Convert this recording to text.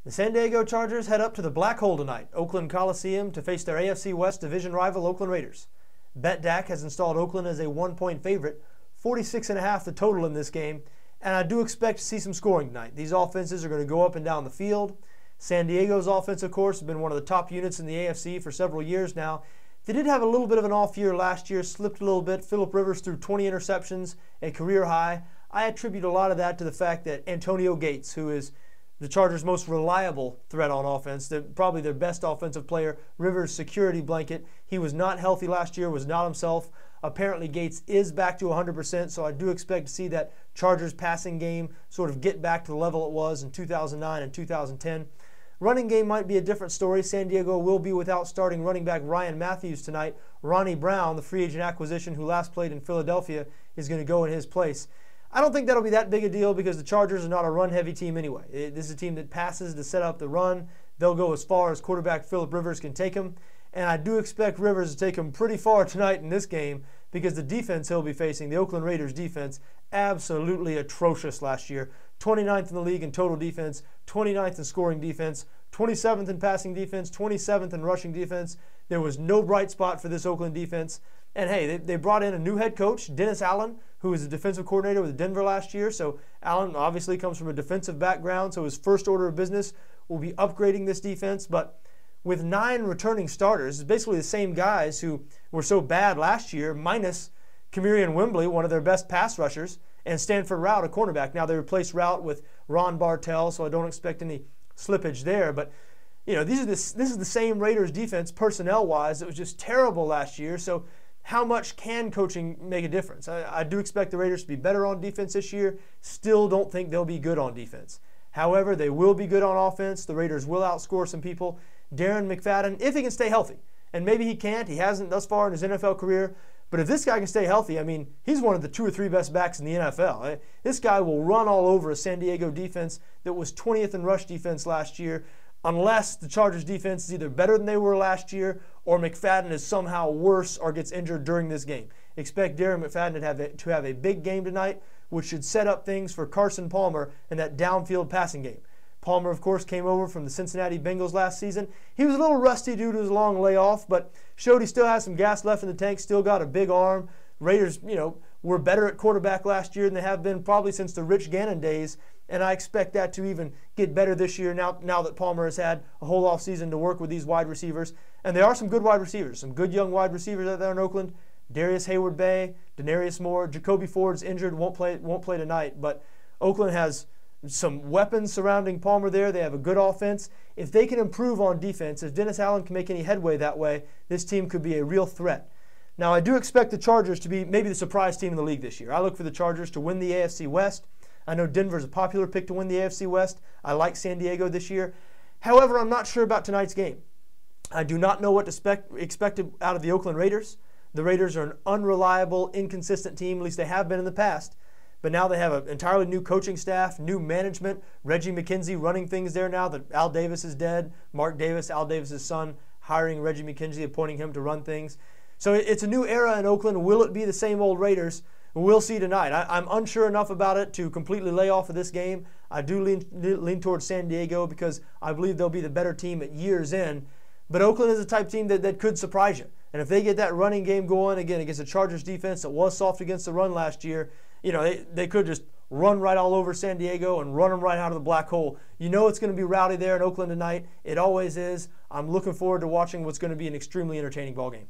The San Diego Chargers head up to the Black Hole tonight, Oakland Coliseum, to face their AFC West division rival Oakland Raiders. BETDAQ has installed Oakland as a 1-point favorite, 46.5 the total in this game, and I do expect to see some scoring tonight. These offenses are going to go up and down the field. San Diego's offense, of course, has been one of the top units in the AFC for several years now. They did have a little bit of an off year last year, slipped a little bit. Phillip Rivers threw 20 interceptions, a career high. I attribute a lot of that to the fact that Antonio Gates, who is the Chargers' most reliable threat on offense, probably their best offensive player, Rivers' security blanket. He was not healthy last year, was not himself. Apparently Gates is back to 100%, so I do expect to see that Chargers passing game sort of get back to the level it was in 2009 and 2010. Running game might be a different story. San Diego will be without starting running back Ryan Matthews tonight. Ronnie Brown, the free agent acquisition who last played in Philadelphia, is going to go in his place. I don't think that'll be that big a deal because the Chargers are not a run-heavy team anyway. This is a team that passes to set up the run. They'll go as far as quarterback Phillip Rivers can take them. And I do expect Rivers to take him pretty far tonight in this game because the defense he'll be facing, the Oakland Raiders defense, absolutely atrocious last year. 29th in the league in total defense, 29th in scoring defense, 27th in passing defense, 27th in rushing defense. There was no bright spot for this Oakland defense. And hey, they brought in a new head coach, Dennis Allen, who was the defensive coordinator with Denver last year. So Allen obviously comes from a defensive background, so his first order of business will be upgrading this defense. But with 9 returning starters, it's basically the same guys who were so bad last year, minus Kamarion Wembley, one of their best pass rushers, and Stanford Rout, a cornerback. Now they replaced Rout with Ron Bartell, so I don't expect any slippage there. But you know, this is the same Raiders defense personnel-wise that was just terrible last year. So how much can coaching make a difference? I do expect the Raiders to be better on defense this year. Still don't think they'll be good on defense. However, they will be good on offense. The Raiders will outscore some people. Darren McFadden, if he can stay healthy, and maybe he can't. He hasn't thus far in his NFL career. But if this guy can stay healthy, I mean, he's one of the 2 or 3 best backs in the NFL. This guy will run all over a San Diego defense that was 20th in rush defense last year, unless the Chargers defense is either better than they were last year or McFadden is somehow worse or gets injured during this game. Expect Darren McFadden to have a big game tonight, which should set up things for Carson Palmer in that downfield passing game. Palmer, of course, came over from the Cincinnati Bengals last season. He was a little rusty due to his long layoff, but showed he still has some gas left in the tank, still got a big arm. Raiders, were better at quarterback last year than they have been probably since the Rich Gannon days, and I expect that to even get better this year now that Palmer has had a whole offseason to work with these wide receivers. And there are some good wide receivers, some good young wide receivers out there in Oakland. Darius Hayward-Bay, Denarius Moore, Jacoby Ford's injured, won't play tonight, but Oakland has some weapons surrounding Palmer there. They have a good offense. If they can improve on defense, if Dennis Allen can make any headway that way, this team could be a real threat. Now, I do expect the Chargers to be maybe the surprise team in the league this year. I look for the Chargers to win the AFC West. I know Denver's a popular pick to win the AFC West. I like San Diego this year. However, I'm not sure about tonight's game. I do not know what to expect out of the Oakland Raiders. The Raiders are an unreliable, inconsistent team, at least they have been in the past. But now they have an entirely new coaching staff, new management. Reggie McKenzie running things there now that Al Davis is dead. Mark Davis, Al Davis' son, hiring Reggie McKenzie, appointing him to run things. So it's a new era in Oakland. Will it be the same old Raiders? We'll see tonight. I'm unsure enough about it to completely lay off of this game. I do lean towards San Diego because I believe they'll be the better team at year's end. But Oakland is a type team that could surprise you. And if they get that running game going, again, against the Chargers defense that was soft against the run last year, they could just run right all over San Diego and run them right out of the black hole. You know it's going to be rowdy there in Oakland tonight. It always is. I'm looking forward to watching what's going to be an extremely entertaining ball game.